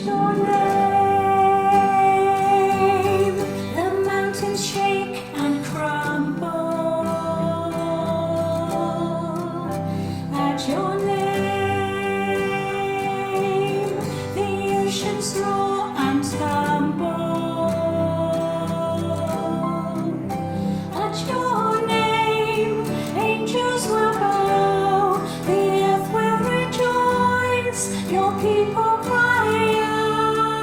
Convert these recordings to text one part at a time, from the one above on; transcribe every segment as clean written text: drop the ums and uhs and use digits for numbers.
your name, the mountains shake and crumble. At your name, the oceans roar and tumble. At your name, angels will bow, the earth will rejoice, your people cry out.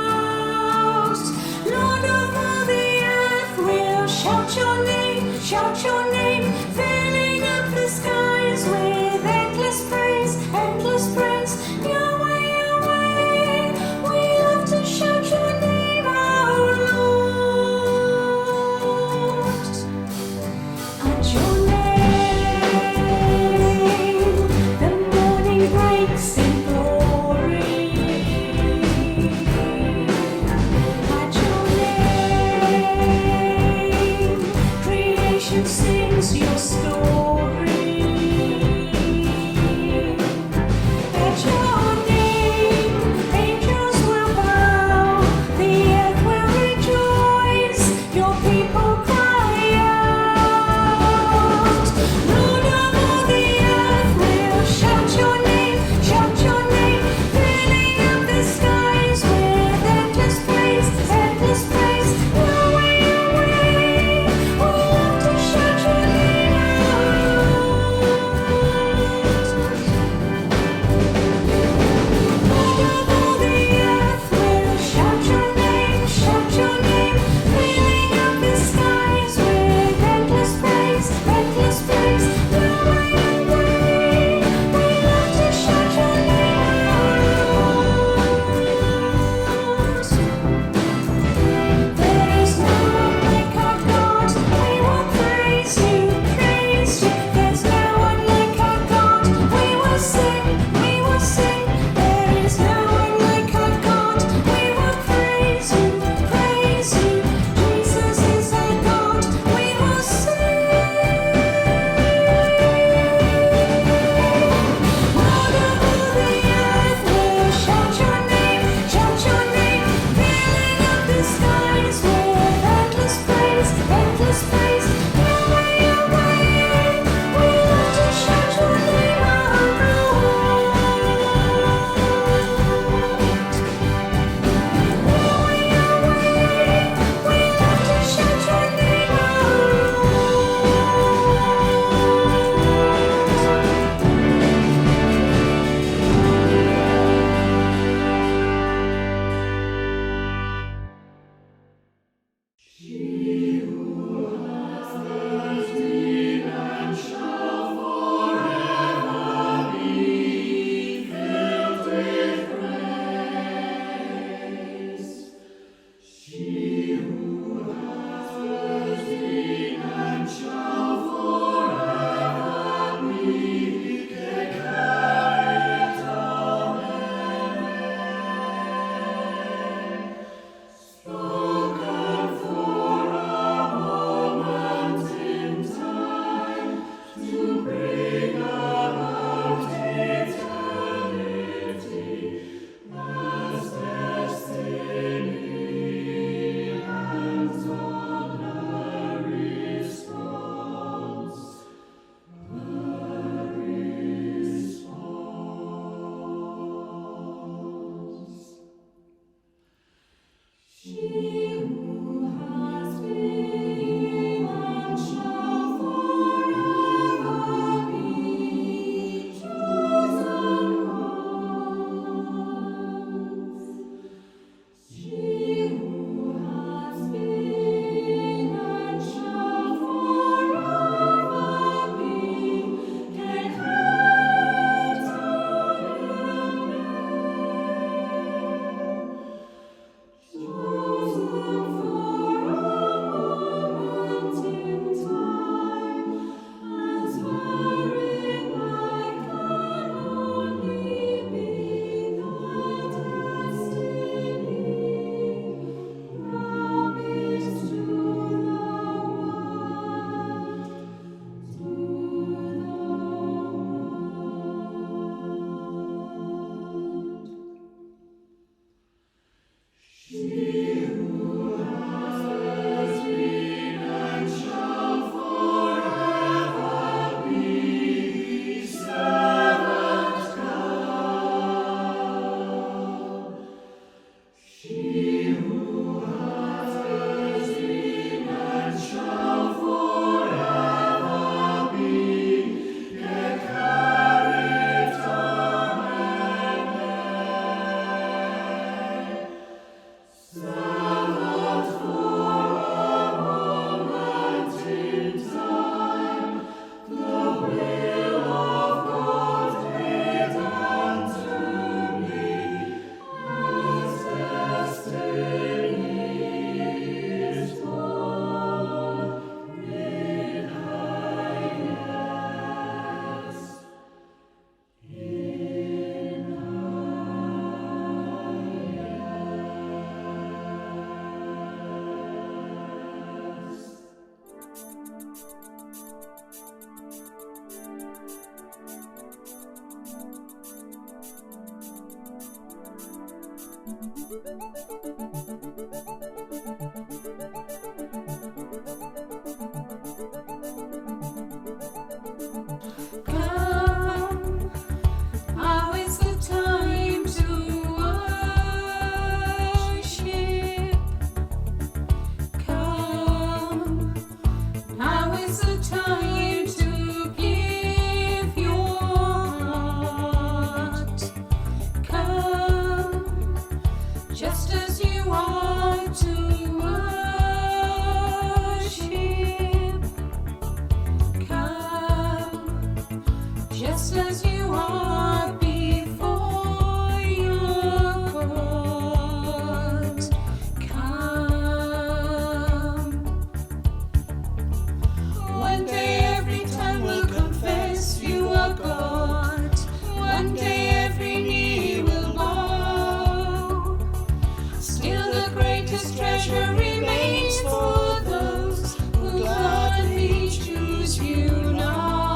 Come, now is the time to worship. Come, now is the time to give your heart. Come, just as you are to worship. Come, just as you are before your God. Come. One day every tongue will confess you are God. One day every knee will bow. Still the greatest treasure remains for those who gladly choose you now.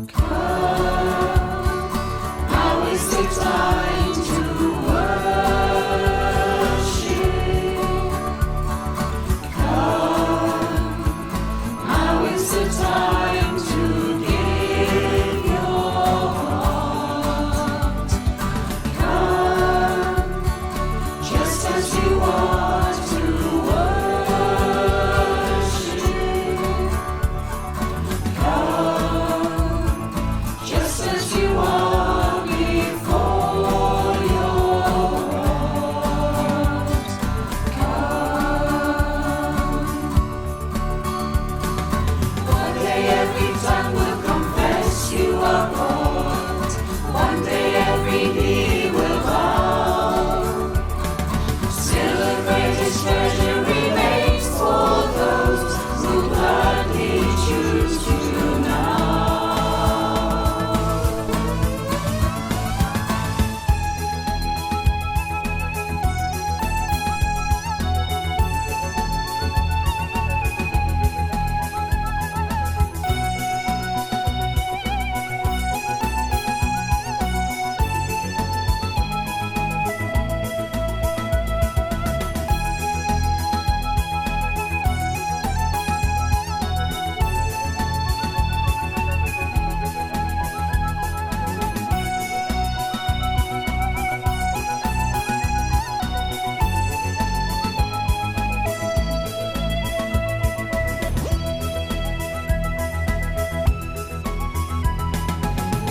Come, now is the time to worship. Come, now is the time to give your heart. Come, just as you are to worship. Come, just as you are before your God. Come. One day every tongue will confess you are God. One day every knee will bow. Still the greatest treasure remains for those who gladly choose you now.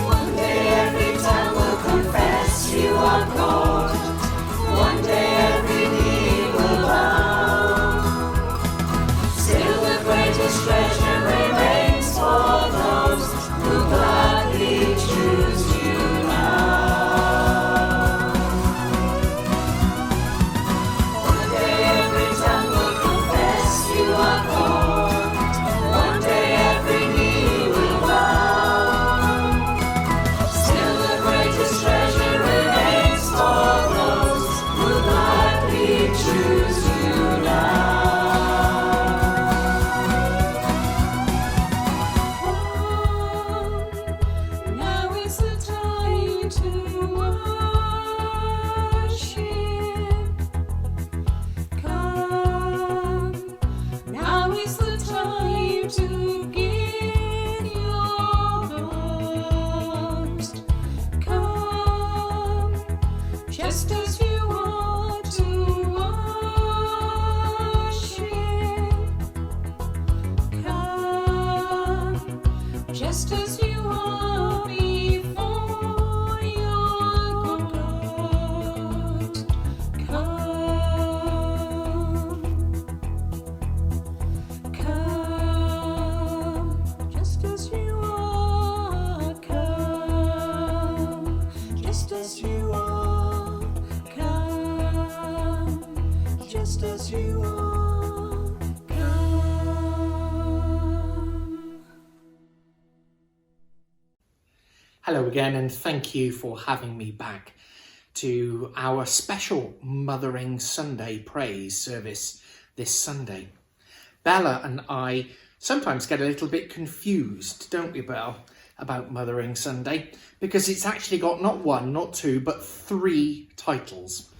One day every tongue will confess you are God. One day every knee will bow. Still the greatest treasure remains for those who gladly choose you now. One day every tongue will confess you are God. One day every knee will bow. Still the greatest treasure remains for those who gladly choose you now. Now is the time to worship. Come, now is the time to give your heart. Come, just as you are to worship. Come, just as you are before your God. Come, come, just as you are. Come, just as you are. Come, just as you are. Come. Hello again, and thank you for having me back to our special Mothering Sunday praise service this Sunday. Bella and I sometimes get a little bit confused, don't we, Belle? about Mothering Sunday because it's actually got not one, not two, but three titles.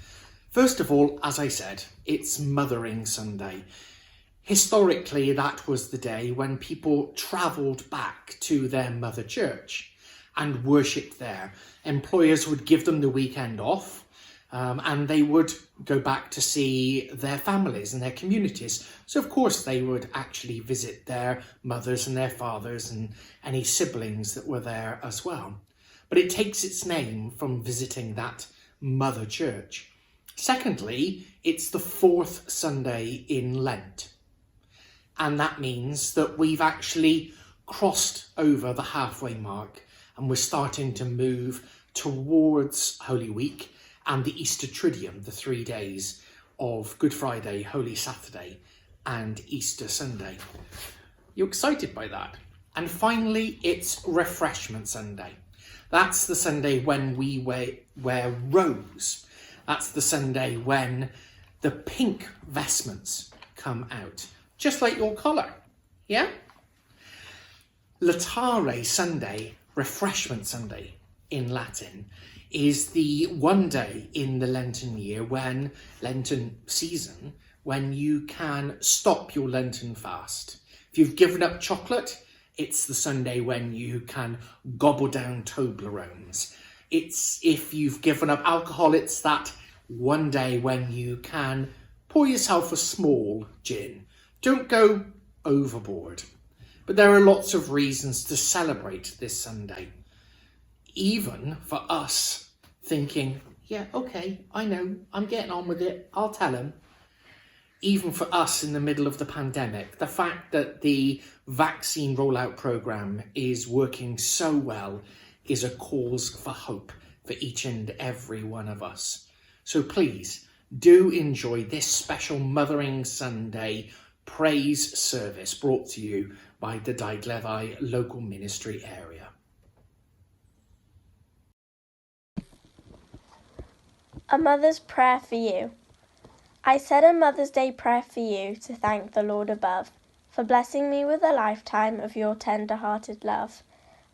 First of all, as I said, it's Mothering Sunday. Historically, that was the day when people travelled back to their mother church and worshipped there. Employers would give them the weekend off and they would go back to see their families and their communities. So of course they would actually visit their mothers and their fathers and any siblings that were there as well. But it takes its name from visiting that mother church. Secondly, it's the fourth Sunday in Lent. And that means that we've actually crossed over the halfway mark and we're starting to move towards Holy Week and the Easter Triduum, the 3 days of Good Friday, Holy Saturday and Easter Sunday. You excited by that? And finally, it's Refreshment Sunday. That's the Sunday when we wear rose. That's the Sunday when the pink vestments come out. Just like your collar, yeah? Laetare Sunday, Refreshment Sunday in Latin, is the one day in the Lenten year Lenten season, when you can stop your Lenten fast. If you've given up chocolate, it's the Sunday when you can gobble down Toblerones. If you've given up alcohol, it's that one day when you can pour yourself a small gin. Don't go overboard. But there are lots of reasons to celebrate this Sunday. Even for us thinking, yeah, okay, I know, I'm getting on with it, I'll tell him. Even for us in the middle of the pandemic, the fact that the vaccine rollout programme is working so well is a cause for hope for each and every one of us. So please do enjoy this special Mothering Sunday praise service brought to you by the Daugleddau local ministry area. A Mother's Prayer for You. I said a Mother's Day prayer for you to thank the Lord above for blessing me with a lifetime of your tender-hearted love.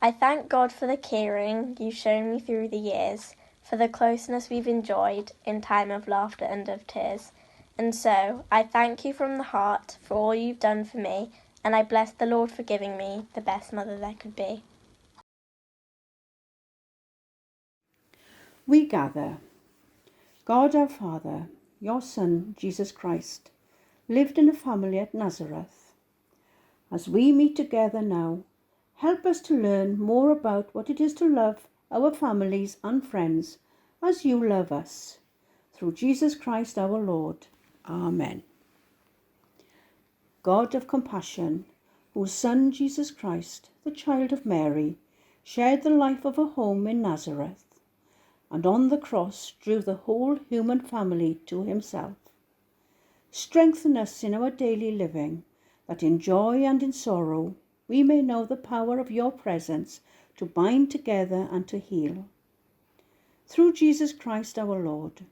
I thank God for the caring you've shown me through the years, for the closeness we've enjoyed in time of laughter and of tears. And so, I thank you from the heart for all you've done for me, and I bless the Lord for giving me the best mother there could be. We gather. God our Father, your Son, Jesus Christ, lived in a family at Nazareth. As we meet together now, help us to learn more about what it is to love our families and friends as you love us. Through Jesus Christ our Lord. Amen. God of compassion, whose Son Jesus Christ, the child of Mary, shared the life of a home in Nazareth, and on the cross drew the whole human family to himself. Strengthen us in our daily living, that in joy and in sorrow we may know the power of your presence to bind together and to heal. Through Jesus Christ our Lord,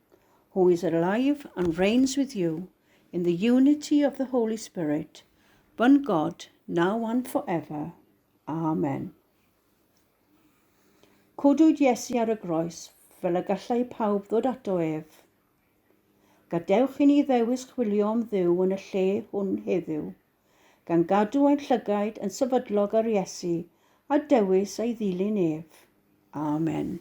who is alive and reigns with you in the unity of the Holy Spirit, one God, now and forever. Amen. Codwyd Iesu ar y groes, fel y gallai pawb ddod ato ef. Gadewch I ni ddewis chwilio am Dduw yn y lle hwn heddiw, gan gadw ein llygaid yn sefydlog ar Iesu a dewis ei ddilyn ef. Amen.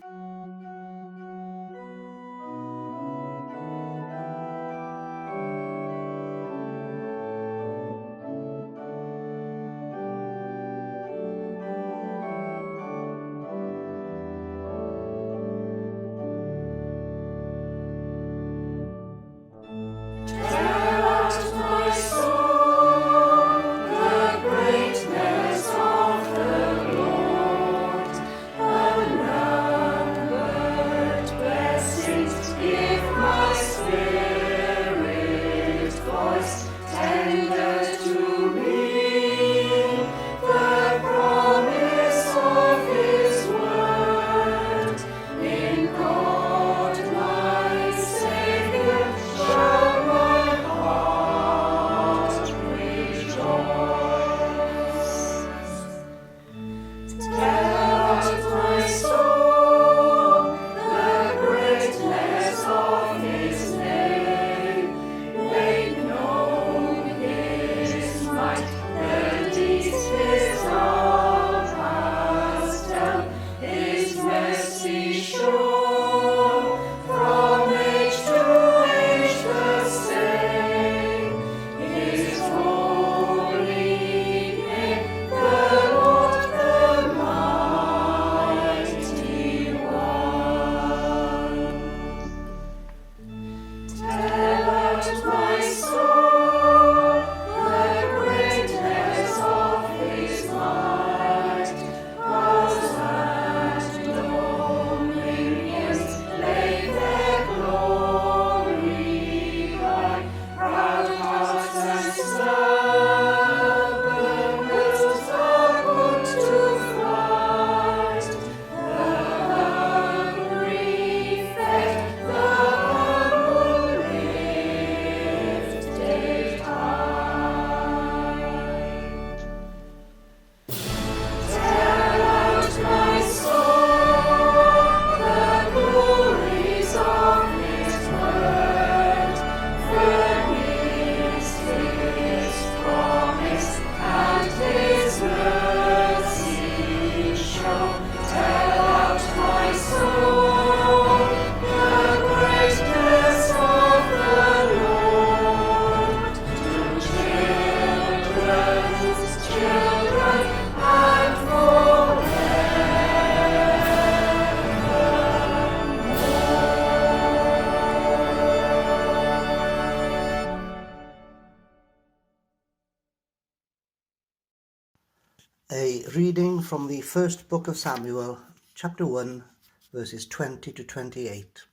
A reading from the first book of Samuel, chapter 1, verses 20 to 28.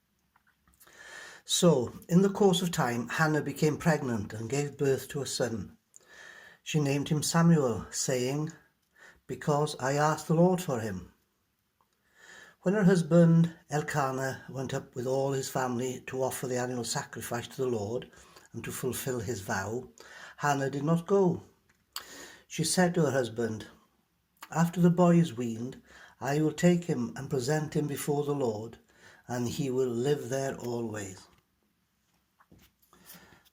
So, in the course of time, Hannah became pregnant and gave birth to a son. She named him Samuel, saying, "Because I asked the Lord for him." When her husband Elkanah went up with all his family to offer the annual sacrifice to the Lord and to fulfill his vow, Hannah did not go. She said to her husband, "After the boy is weaned, I will take him and present him before the Lord, and he will live there always."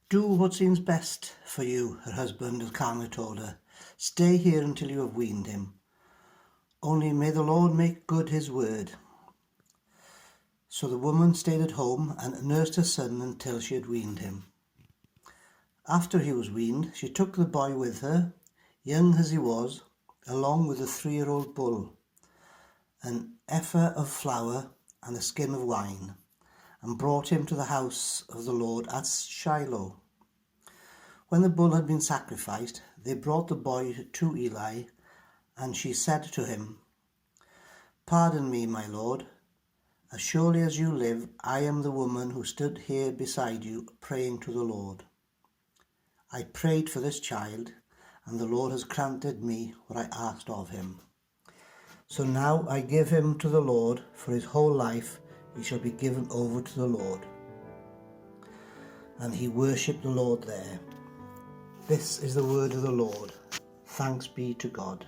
"Do what seems best for you," her husband Elkanah told her. "Stay here until you have weaned him. Only may the Lord make good his word." So the woman stayed at home and nursed her son until she had weaned him. After he was weaned, she took the boy with her, young as he was, along with a 3-year-old bull, an ephah of flour and a skin of wine, and brought him to the house of the Lord at Shiloh. When the bull had been sacrificed, they brought the boy to Eli, and she said to him, "Pardon me, my lord. As surely as you live, I am the woman who stood here beside you praying to the Lord. I prayed for this child, and the Lord has granted me what I asked of him. So now I give him to the Lord. For his whole life he shall be given over to the Lord." And he worshipped the Lord there. This is the word of the Lord. Thanks be to God.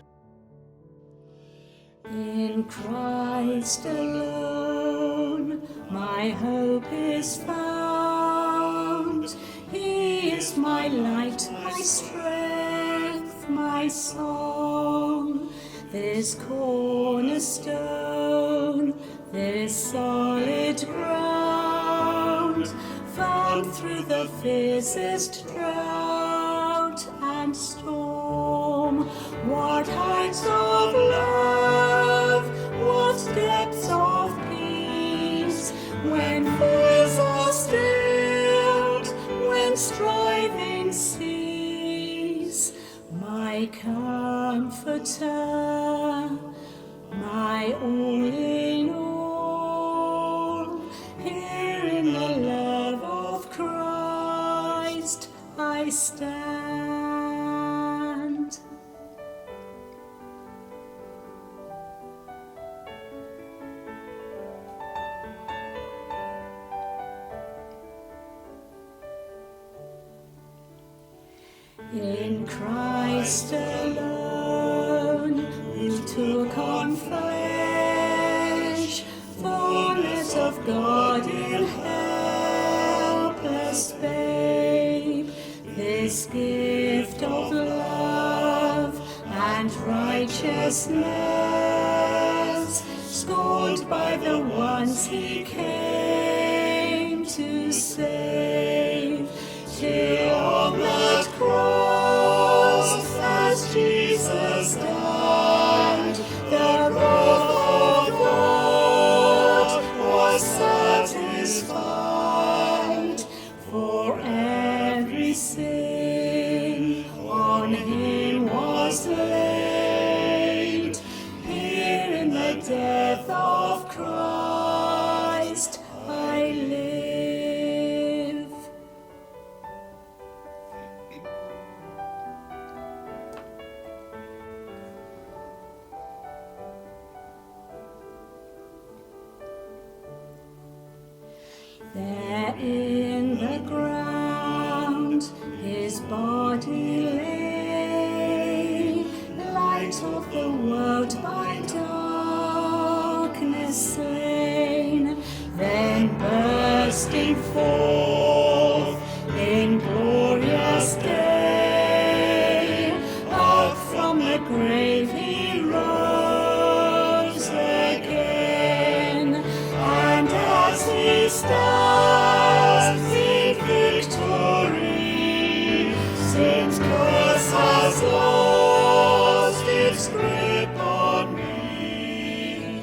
In Christ alone, my hope is found. He is my light, my strength, my song. This cornerstone, this solid ground, found through the fiercest drought and storm. What heights of love, what depths of peace, when fears are stilled, when striving cease. My comforter, my all in all, here in the love of Christ I stand. In Christ alone, who took on flesh, fullness of God in helpless babe, this gift of love and righteousness, scorned by the ones he came to save, till on that cross, as Jesus died, the wrath of God was satisfied. For every sin on him was laid. Here in the death of Christ I live. There in the ground his body lay, light of the world by darkness slain, then bursting forth in glorious day, up from the grave he rose again, and as he stands in victory, sin's curse has lost its grip on me.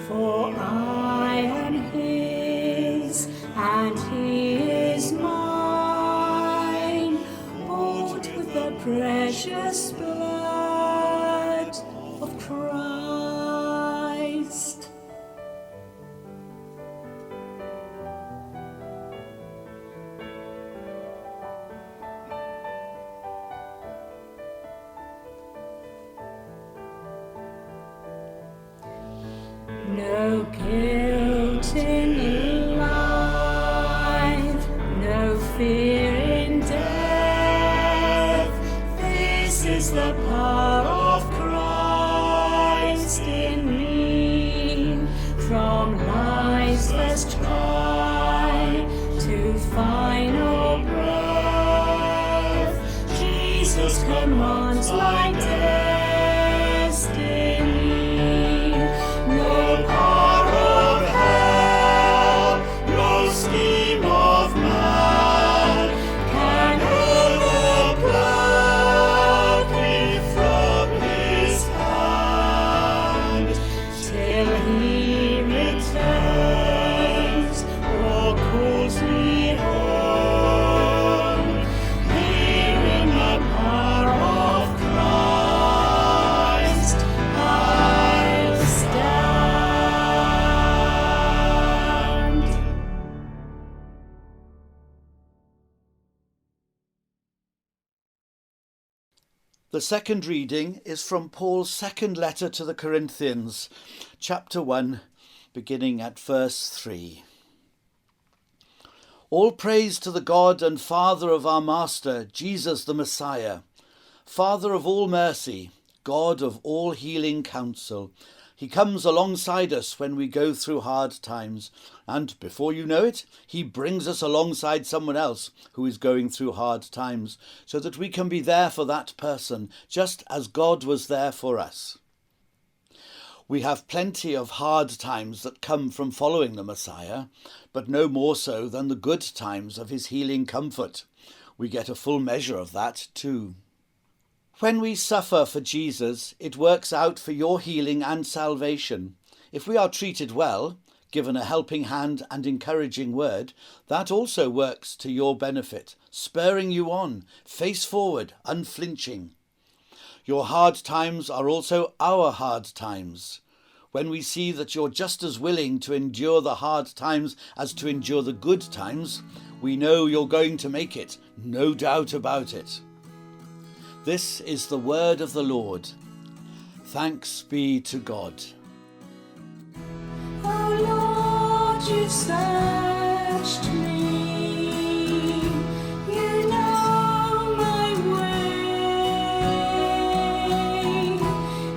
For I am his, and he No guilt in life, no fear in death. This is the power of Christ in me. From life's first cry to final breath, Jesus commands my destiny. No power of hell, no scheme of man can overpluck me from his hand till he returns or calls me home. Here in the power of Christ I'll stand. The second reading is from Paul's second letter to the Corinthians, chapter 1, beginning at verse 3. All praise to the God and Father of our Master, Jesus the Messiah, Father of all mercy, God of all healing counsel. He comes alongside us when we go through hard times, and before you know it, he brings us alongside someone else who is going through hard times, so that we can be there for that person, just as God was there for us. We have plenty of hard times that come from following the Messiah, but no more so than the good times of his healing comfort. We get a full measure of that too. When we suffer for Jesus, it works out for your healing and salvation. If we are treated well, given a helping hand and encouraging word, that also works to your benefit, spurring you on, face forward, unflinching. Your hard times are also our hard times. When we see that you're just as willing to endure the hard times as to endure the good times, we know you're going to make it, no doubt about it. This is the word of the Lord. Thanks be to God. Oh Lord, you've searched me. You know my way.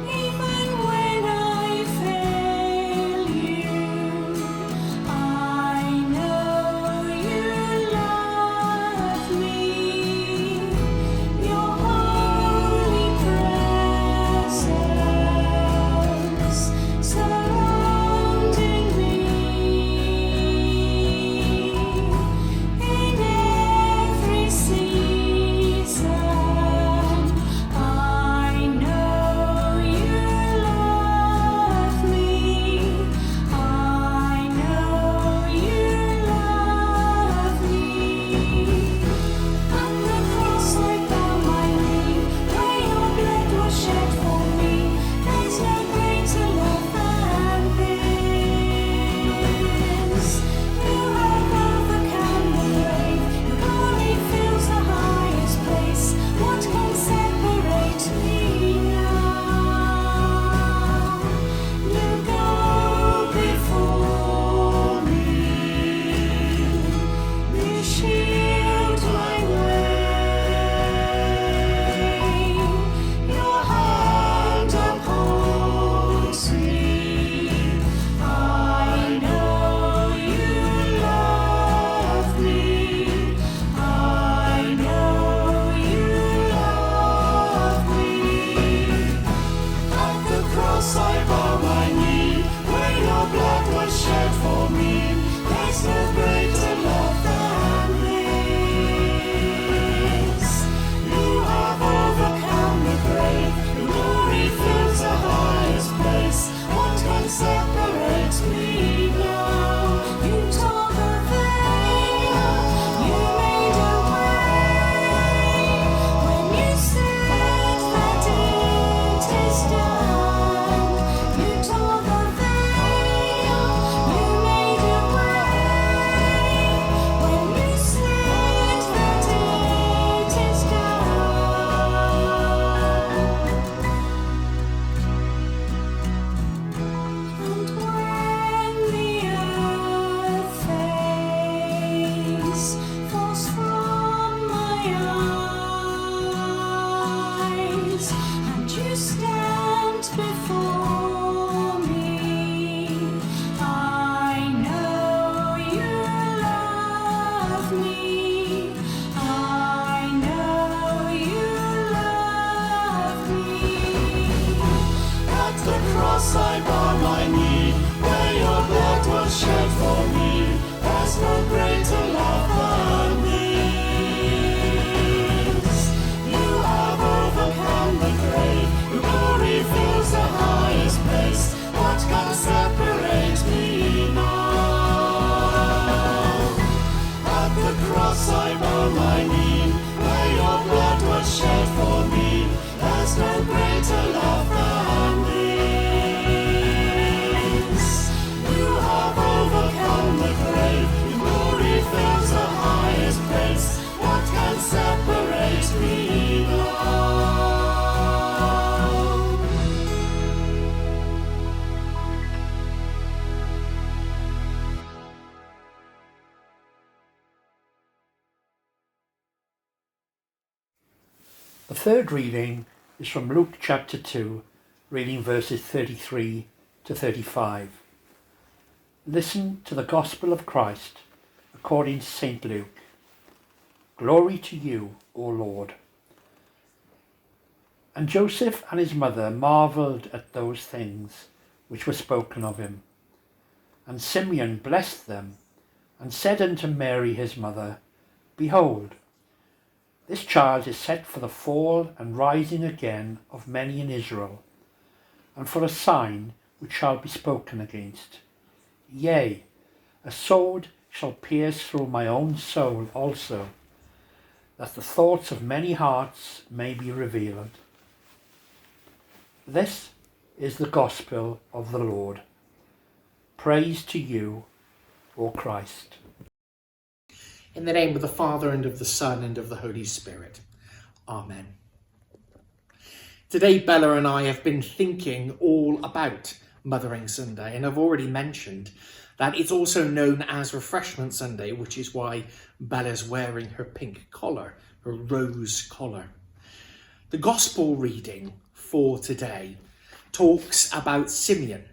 Even when I fail you, I know you love me. Your holy presence surrounding me. the cross I bow my knee, where your blood was shed for me. There's no greater love than this. You have overcome the grave, your glory fills the highest place. What can separate me now? At the cross I bow my knee, where your blood was shed for me. There's no greater love than this. You have overcome the grave, your glory fills the highest place. What can separate me now? The third reading is from Luke chapter 2, reading verses 33 to 35. Listen to the Gospel of Christ according to St. Luke. Glory to you, O Lord. And Joseph and his mother marvelled at those things which were spoken of him. And Simeon blessed them, and said unto Mary his mother, Behold, this child is set for the fall and rising again of many in Israel, and for a sign which shall be spoken against. Yea, a sword shall pierce through my own soul also, that the thoughts of many hearts may be revealed. This is the gospel of the Lord. Praise to you, O Christ. In the name of the Father, and of the Son, and of the Holy Spirit. Amen. Today, Bella and I have been thinking all about Mothering Sunday, and I've already mentioned that it's also known as Refreshment Sunday, which is why Bella's wearing her pink collar, her rose collar. The Gospel reading for today talks about Simeon,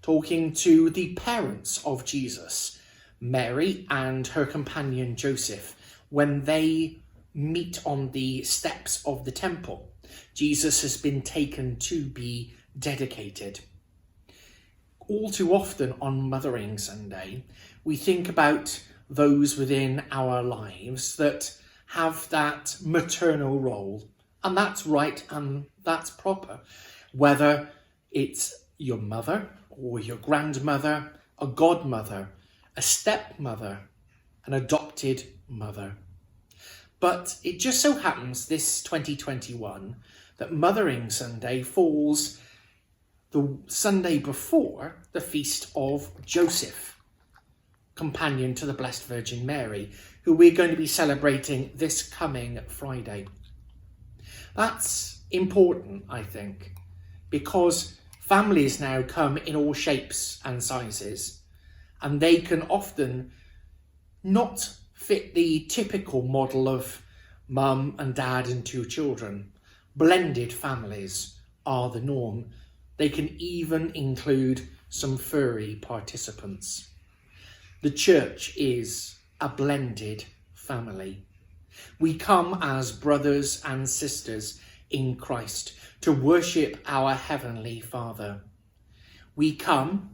talking to the parents of Jesus, Mary and her companion Joseph, when they meet on the steps of the temple. Jesus has been taken to be dedicated. All too often on Mothering Sunday, we think about those within our lives that have that maternal role, and that's right and that's proper. Whether it's your mother or your grandmother, a godmother, a stepmother, an adopted mother. But it just so happens this 2021 that Mothering Sunday falls the Sunday before the feast of Joseph, companion to the Blessed Virgin Mary, who we're going to be celebrating this coming Friday. That's important, I think, because families now come in all shapes and sizes, and they can often not fit the typical model of mum and dad and two children. Blended families are the norm. They can even include some furry participants. The church is a blended family. We come as brothers and sisters in Christ to worship our Heavenly Father. We come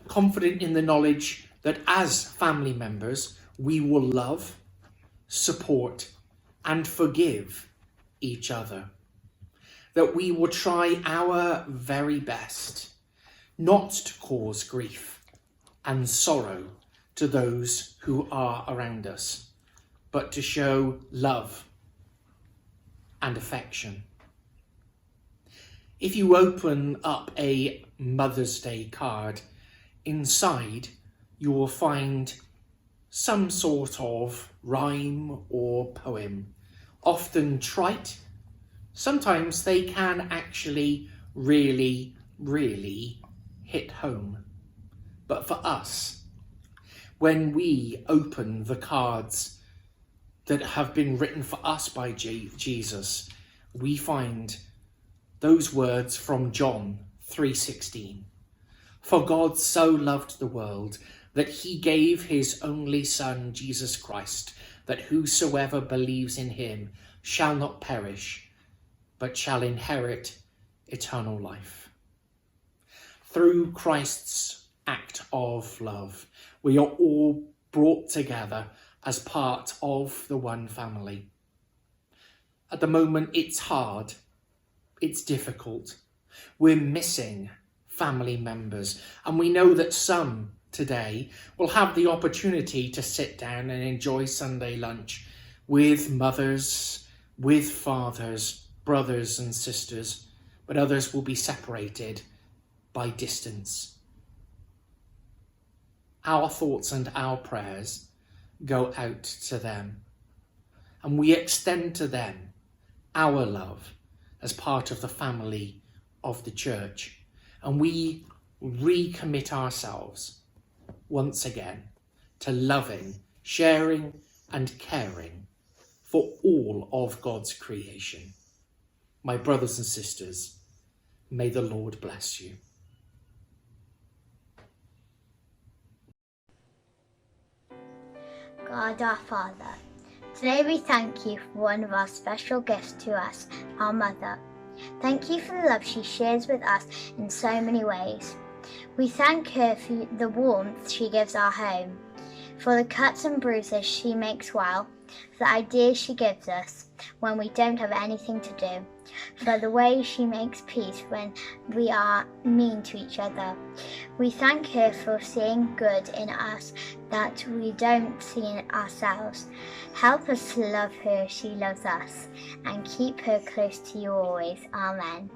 confident in the knowledge that as family members, we will love, support, and forgive each other. That we will try our very best not to cause grief and sorrow to those who are around us, but to show love and affection. If you open up a Mother's Day card, inside you will find some sort of rhyme or poem, often trite. Sometimes they can actually really hit home. But for us, when we open the cards that have been written for us by Jesus, we find those words from John 3:16. For God so loved the world that he gave his only Son, Jesus Christ, that whosoever believes in him shall not perish, but shall inherit eternal life. through Christ's act of love, we are all brought together as part of the one family. At the moment, it's hard, it's difficult. We're missing family members, and we know that some today will have the opportunity to sit down and enjoy Sunday lunch with mothers, with fathers, brothers and sisters, but others will be separated by distance. Our thoughts and our prayers go out to them, and we extend to them our love as part of the family of the church, and we recommit ourselves once again to loving, sharing and caring for all of God's creation. My brothers and sisters, may the Lord bless you. God our Father, today we thank you for one of our special gifts to us, our mother. Thank you for the love she shares with us in so many ways. We thank her for the warmth she gives our home, for the cuts and bruises she makes well, for the ideas she gives us when we don't have anything to do, for the way she makes peace when we are mean to each other. We thank her for seeing good in us that we don't see in ourselves. Help us to love her as she loves us, and keep her close to you always. Amen.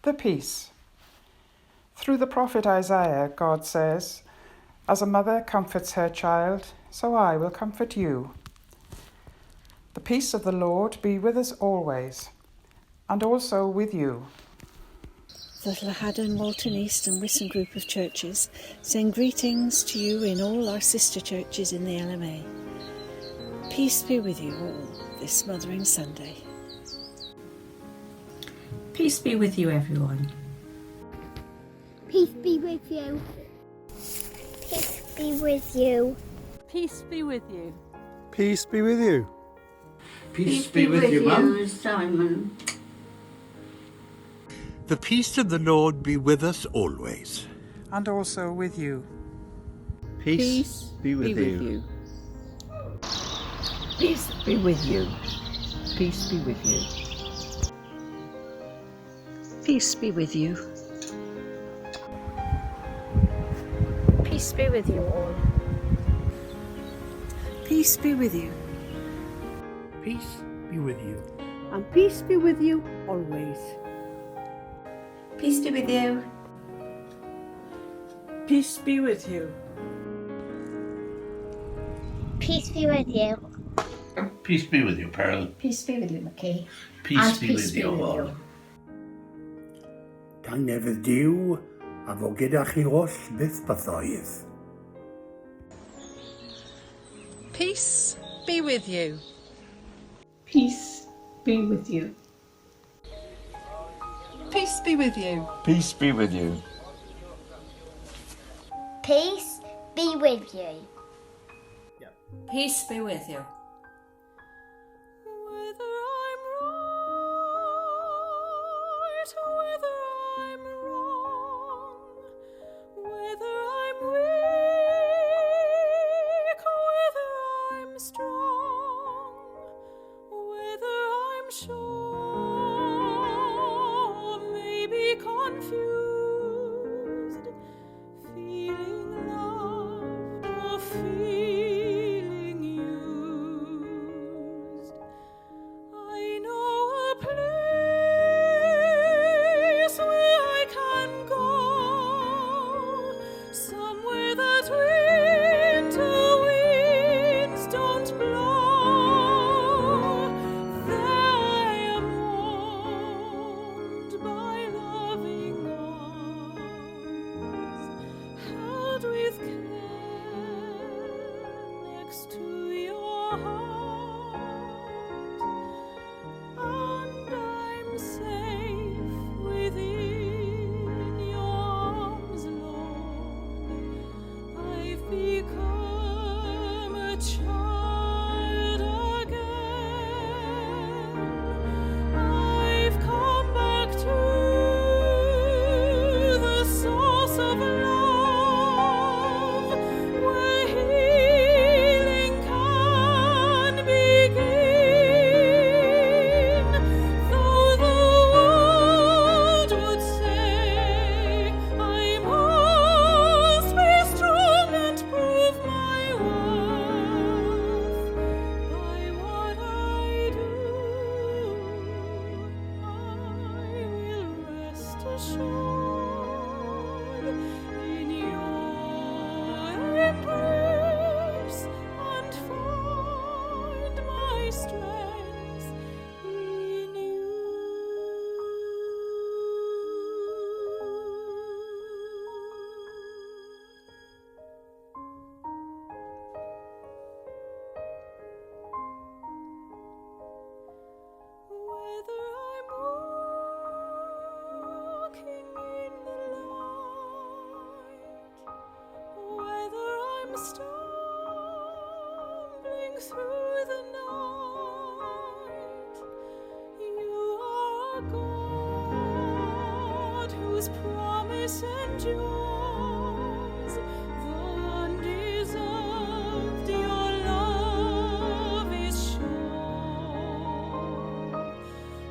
the peace. Through the prophet Isaiah, God says, "As a mother comforts her child, so I will comfort you." The peace of the Lord be with us always, and also with you. The Llahadon, Walton East and Whiston group of churches send greetings to you in all our sister churches in the LMA. Peace be with you all this Mothering Sunday. Peace be with you, everyone. Peace be with you. Peace be with you. Peace be with you. Peace be with you. Peace be with you, Mum. Simon. The peace of the Lord be with us always. And also with you. Peace be with you. Peace be with you. Peace be with you. Peace be with you. Peace be with you all. Peace be with you. Peace be with you. And peace be with you always. Peace be with you. Peace be with you. Peace be with you. Peace be with you, Pearl. Peace be with you, McKay. Peace be with you all. Tangnefydd Duw a fo gyda chi oll byth bythoedd. Peace be with you. Peace be with you. Peace be with you. Peace be with you. Peace be with you. Peace be with you. Whether I'm right, whether I'm wrong, whether I'm weak, whether I'm strong, whether I'm sure, maybe confused, feeling loved or feeling used. I know a place where I can go, somewhere that winter winds don't blow. There I am warmed by loving arms, held with care next to your heart, and I'm safe within your arms, Lord. I've become a child again. I've come back to the source of love, where healing can begin. Though the world would say I must be strong and prove my worth by what I do, I will rest assured in your embrace and find my strength in you. Whether I'm walking in the light, whether I'm stumbling through the night, you are a God whose promise endures. Though undeserved, your love is sure.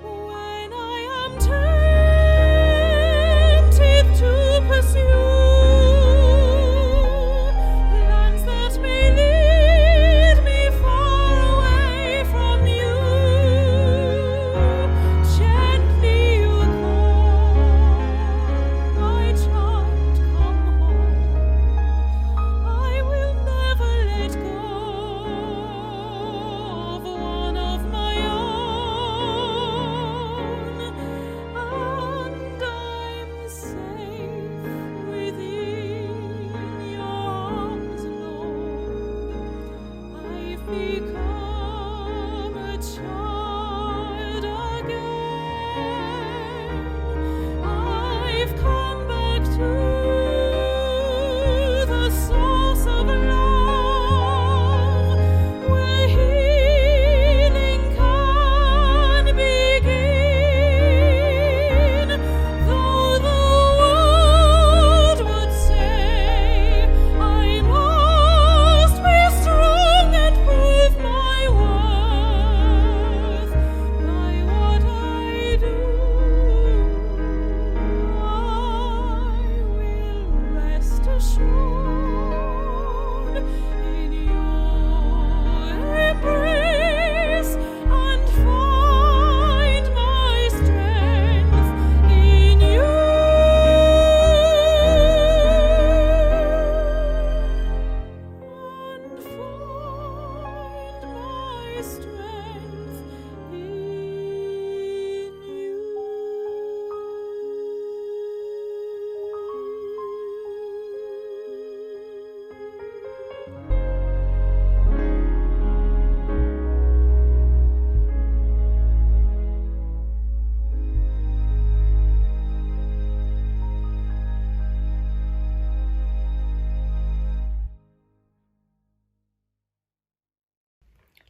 When I am tempted to pursue plans that may lead me far away from you, gently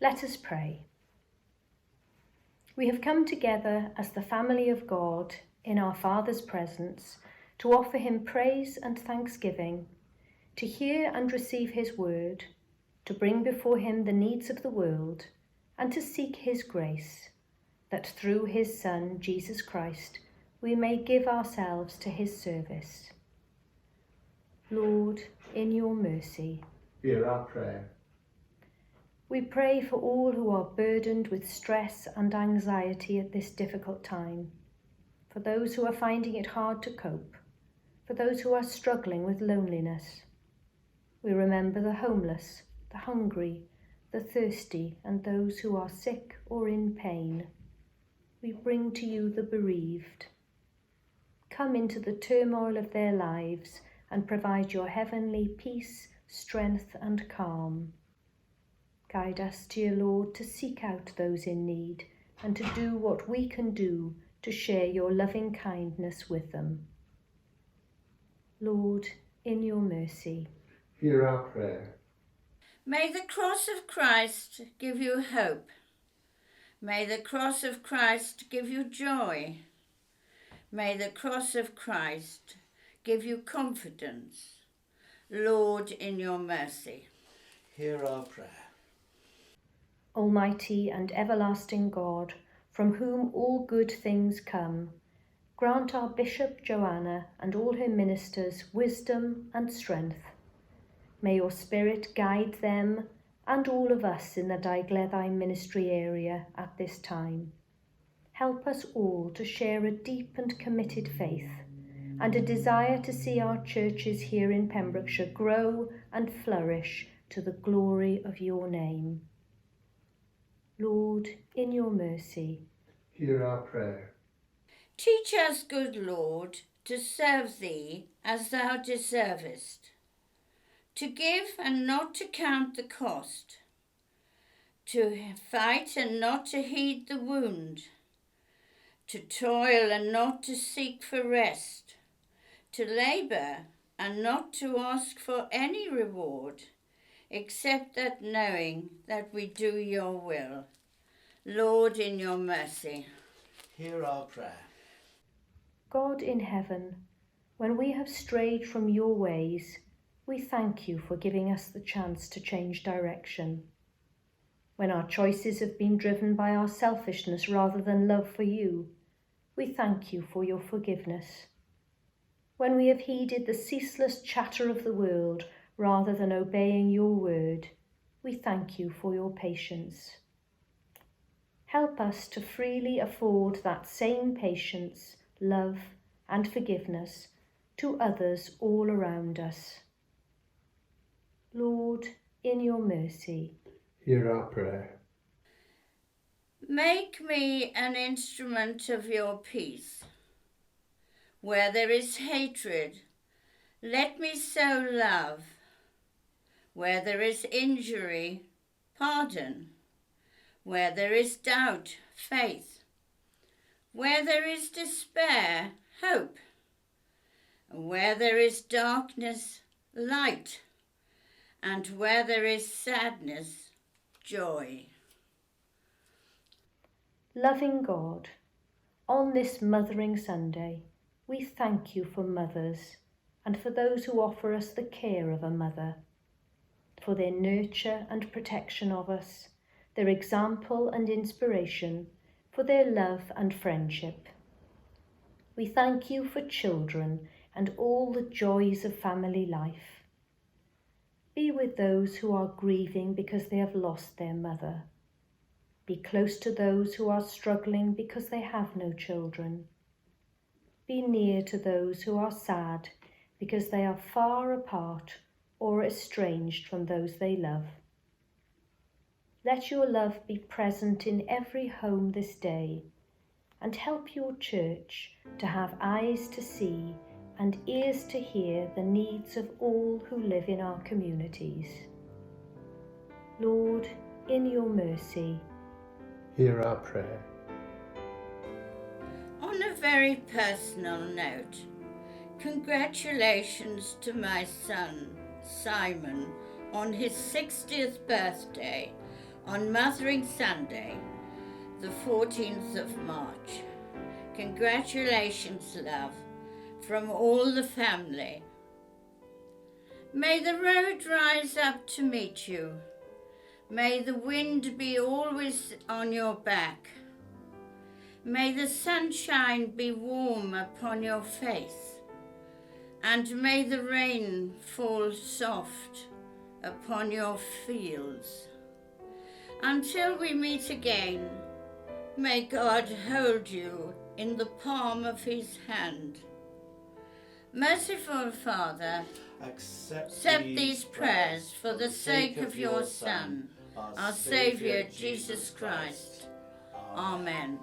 Let us pray. We have come together as the family of God in our Father's presence to offer him praise and thanksgiving, to hear and receive his word, to bring before him the needs of the world, and to seek his grace, that through his Son, Jesus Christ, we may give ourselves to his service. Lord, in your mercy, Hear our prayer. we pray for all who are burdened with stress and anxiety at this difficult time, for those who are finding it hard to cope, for those who are struggling with loneliness. We remember the homeless, the hungry, the thirsty, and those who are sick or in pain. We bring to you the bereaved. Come into the turmoil of their lives and provide your heavenly peace, strength, and calm. Guide us, dear Lord, to seek out those in need and to do what we can do to share your loving kindness with them. Lord, in your mercy, Hear our prayer. May the cross of Christ give you hope. May the cross of Christ give you joy. May the cross of Christ give you confidence. Lord, in your mercy, Hear our prayer. Almighty and everlasting God, from whom all good things come, grant our Bishop Joanna and all her ministers wisdom and strength. May your Spirit guide them and all of us in the Daegleddau ministry area at this time. Help us all to share a deep and committed faith and a desire to see our churches here in Pembrokeshire grow and flourish to the glory of your name. Lord, in your mercy, Hear our prayer. teach us, good Lord, to serve thee as thou deservest, to give and not to count the cost, to fight and not to heed the wound, to toil and not to seek for rest, to labour and not to ask for any reward, except that knowing that we do your will. Lord, in your mercy, Hear our prayer. God in heaven, when we have strayed from your ways, we thank you for giving us the chance to change direction. When our choices have been driven by our selfishness rather than love for you, we thank you for your forgiveness. When we have heeded the ceaseless chatter of the world rather than obeying your word, we thank you for your patience. Help us to freely afford that same patience, love, and forgiveness to others all around us. Lord, in your mercy, Hear our prayer. make me an instrument of your peace. Where there is hatred, let me sow love. Where there is injury, pardon. Where there is doubt, faith. Where there is despair, hope. And where there is darkness, light. And where there is sadness, joy. loving God, on this Mothering Sunday, we thank you for mothers and for those who offer us the care of a mother, for their nurture and protection of us, their example and inspiration, for their love and friendship. We thank you for children and all the joys of family life. Be with those who are grieving because they have lost their mother. Be close to those who are struggling because they have no children. Be near to those who are sad because they are far apart or estranged from those they love. Let your love be present in every home this day, and help your church to have eyes to see and ears to hear the needs of all who live in our communities. Lord, in your mercy, Hear our prayer. On a very personal note, congratulations to my son, Simon, on his 60th birthday on Mothering Sunday, the 14th of March. Congratulations, love, from all the family. May the road rise up to meet you. May the wind be always on your back. May the sunshine be warm upon your face, and may the rain fall soft upon your fields. Until we meet again, may God hold you in the palm of his hand. Merciful Father, accept these prayers for the sake of your Son, our Saviour Jesus Christ. Amen.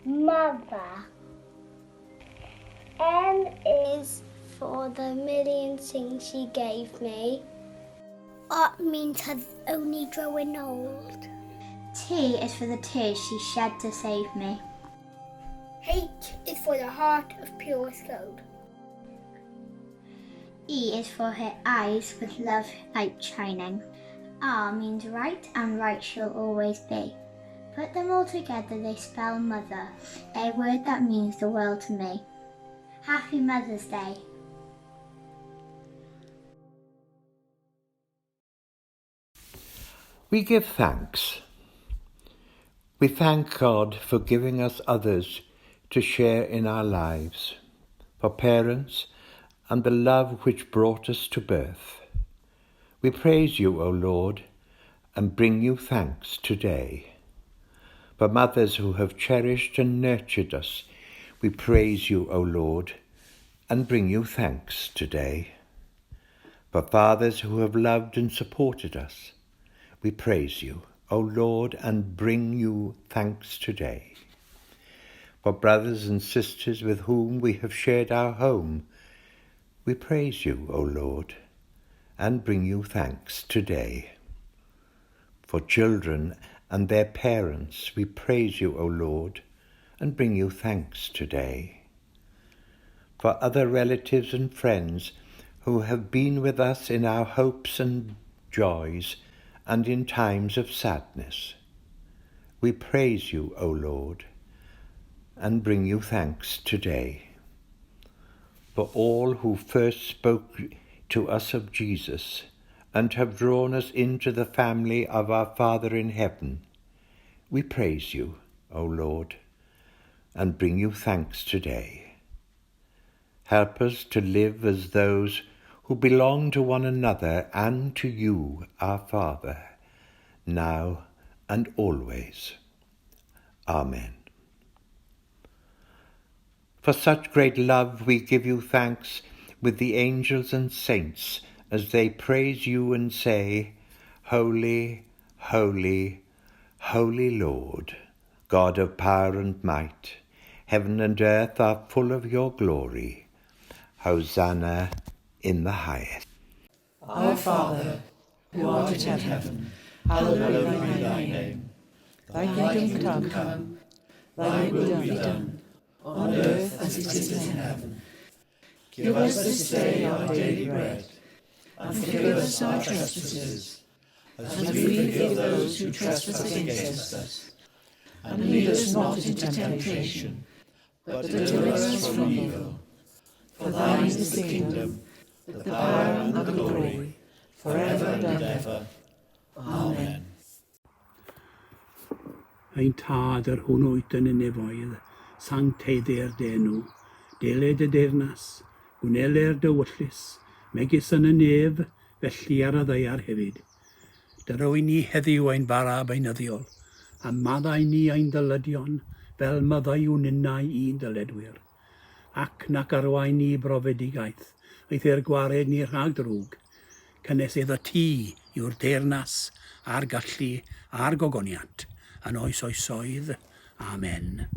Mother. M is for the million things she gave me. R means her only growing old. T is for the tears she shed to save me. H is for the heart of purest gold. E is for her eyes with love light shining. R means right, and right shall always be. Put them all together, they spell mother, a word that means the world to me. Happy Mother's Day. We give thanks. We thank God for giving us others to share in our lives, for parents and the love which brought us to birth. We praise you, O Lord, and bring you thanks today. For mothers who have cherished and nurtured us, we praise you, O Lord, and bring you thanks today. For fathers who have loved and supported us, we praise you, O Lord, and bring you thanks today. For brothers and sisters with whom we have shared our home, we praise you, O Lord, and bring you thanks today. For children and their parents, we praise you, O Lord, and bring you thanks today. For other relatives and friends who have been with us in our hopes and joys and in times of sadness, we praise you, O Lord, and bring you thanks today. For all who first spoke to us of Jesus and have drawn us into the family of our Father in heaven, we praise you, O Lord, and bring you thanks today. Help us to live as those who belong to one another and to you, our Father, now and always. Amen. For such great love we give you thanks with the angels and saints as they praise you and say, Holy, holy, holy Lord, God of power and might, heaven and earth are full of your glory. Hosanna in the highest. Our Father, who art in heaven, hallowed be thy name. Thy kingdom come, thy will be done, on earth as it is in heaven. Give us this day our daily bread, and forgive us our trespasses, as we forgive those who trespass against us. And lead us not into temptation, but deliver us from evil. For thine is the kingdom, the power and the glory, forever and ever. Amen. Ein tad ar hwn oedden yn efoedd, sancteiddau'r denw, deled y deyrnas, gwneler dywyllus, megis yn y nef, felly ar y ddeiar hefyd. Dyro i ni heddiw ein bara beunyddiol, a maddau ni ein dylydion, fel maddau yw'n unnau i'n dyledwyr. Ac nac arwain ni brofedigaeth, oedd e'r gwared ni rhag drwg, cynnes iddo ti yw'r deyrnas, a'r gallu, a'r gogoniant, yn oes oesoedd. Amen.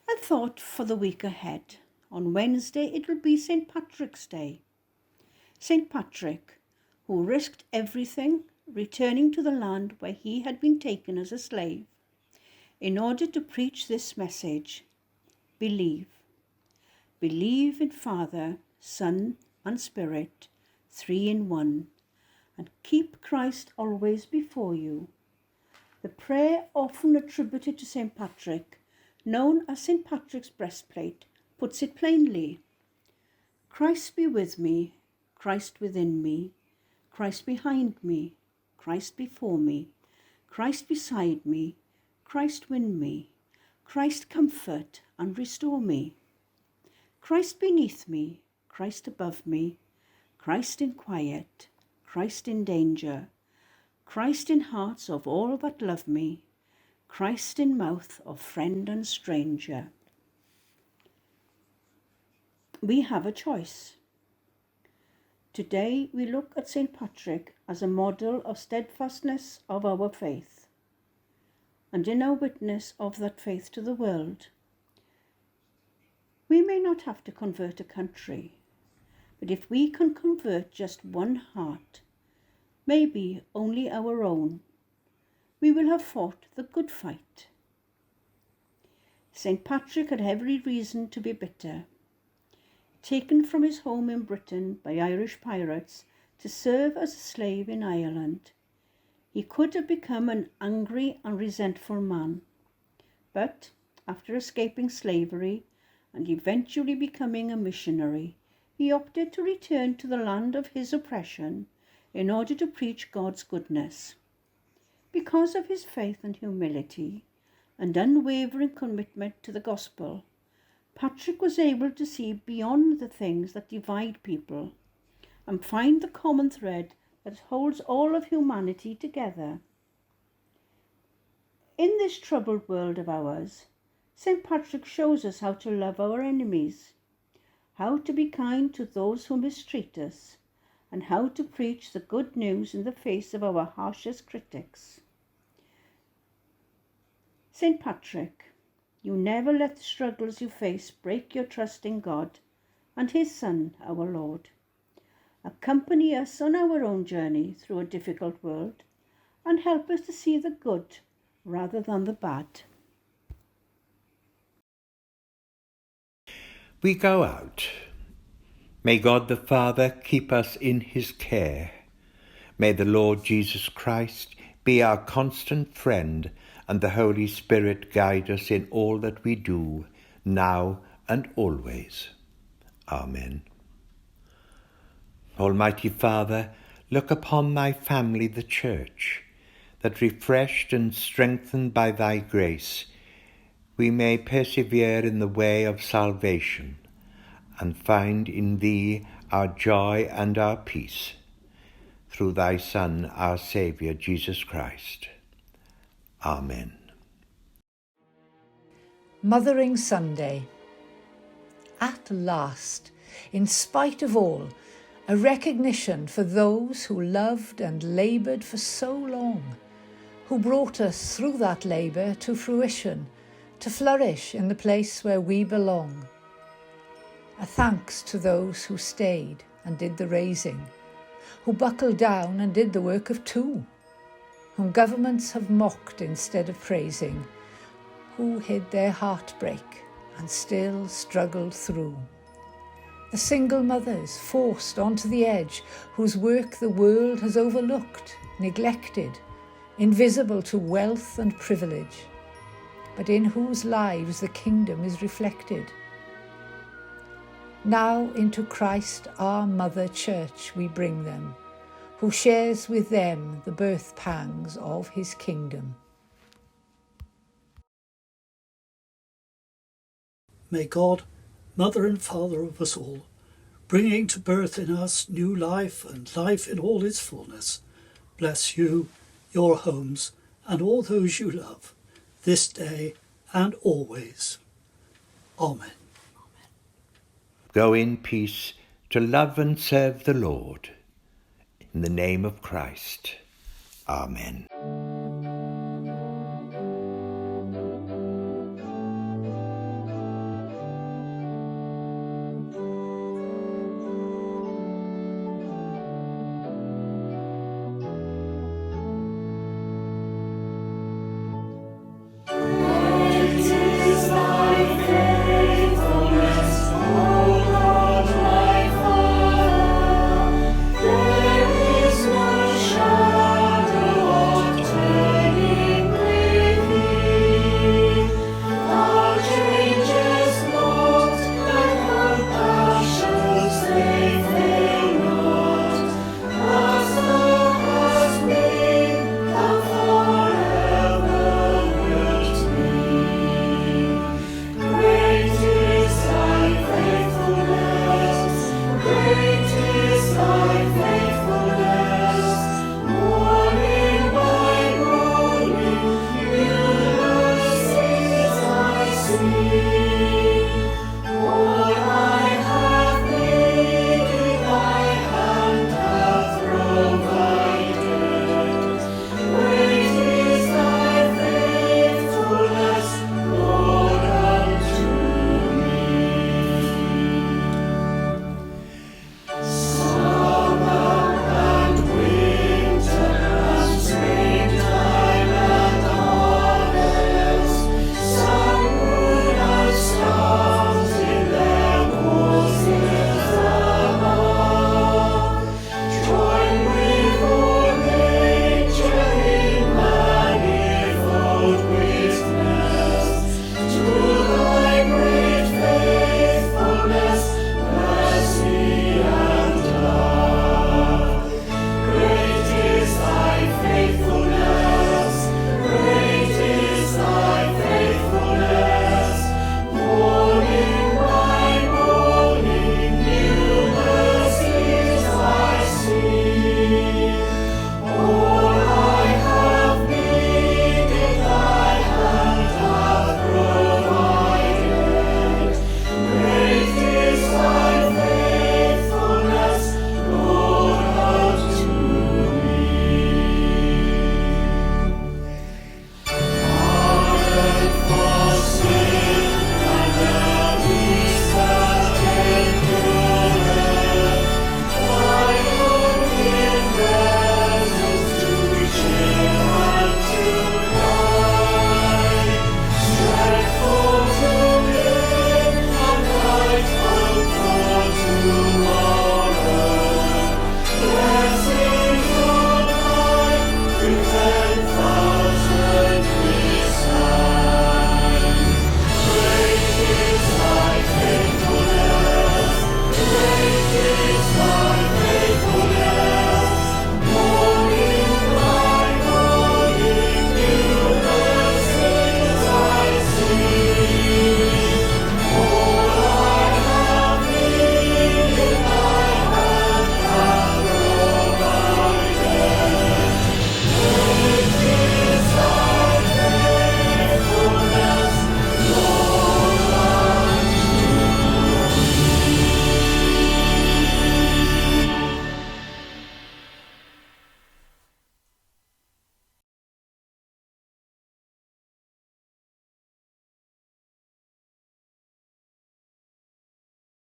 A thought for the week ahead. On Wednesday it will be St. Patrick's Day. St. Patrick, who risked everything, returning to the land where he had been taken as a slave, in order to preach this message: believe. Believe in Father, Son, and Spirit, 3 in 1, and keep Christ always before you. The prayer often attributed to St. Patrick, known as St. Patrick's breastplate, puts it plainly: Christ be with me, Christ within me, Christ behind me, Christ before me, Christ beside me, Christ win me, Christ comfort and restore me, Christ beneath me, Christ above me, Christ in quiet, Christ in danger, Christ in hearts of all that love me, Christ in mouth of friend and stranger. We have a choice. Today we look at St. Patrick as a model of steadfastness of our faith, and in our witness of that faith to the world. We may not have to convert a country, but if we can convert just one heart, maybe only our own, we will have fought the good fight. St. Patrick had every reason to be bitter. Taken from his home in Britain by Irish pirates to serve as a slave in Ireland, he could have become an angry and resentful man. But after escaping slavery and eventually becoming a missionary, he opted to return to the land of his oppression in order to preach God's goodness. Because of his faith and humility and unwavering commitment to the gospel, Patrick was able to see beyond the things that divide people and find the common thread that holds all of humanity together. In this troubled world of ours, St. Patrick shows us how to love our enemies, how to be kind to those who mistreat us, and how to preach the good news in the face of our harshest critics. St. Patrick, you never let the struggles you face break your trust in God and his Son, our Lord. Accompany us on our own journey through a difficult world and help us to see the good rather than the bad. We go out. May God the Father keep us in his care. May the Lord Jesus Christ be our constant friend, and the Holy Spirit guide us in all that we do, now and always. Amen. Almighty Father, look upon thy family, the Church, that refreshed and strengthened by thy grace, we may persevere in the way of salvation, and find in thee our joy and our peace. Through thy Son, our Saviour, Jesus Christ. Amen. Mothering Sunday. At last, in spite of all, a recognition for those who loved and laboured for so long, who brought us through that labour to fruition, to flourish in the place where we belong. A thanks to those who stayed and did the raising, who buckled down and did the work of two, whom governments have mocked instead of praising, who hid their heartbreak and still struggled through. The single mothers forced onto the edge, whose work the world has overlooked, neglected, invisible to wealth and privilege, but in whose lives the kingdom is reflected. Now into Christ our Mother Church we bring them, who shares with them the birth pangs of his kingdom. May God, Mother and Father of us all, bringing to birth in us new life and life in all its fullness. Bless you, your homes, and all those you love, this day and always. Amen. Go in peace to love and serve the Lord. In the name of Christ. Amen.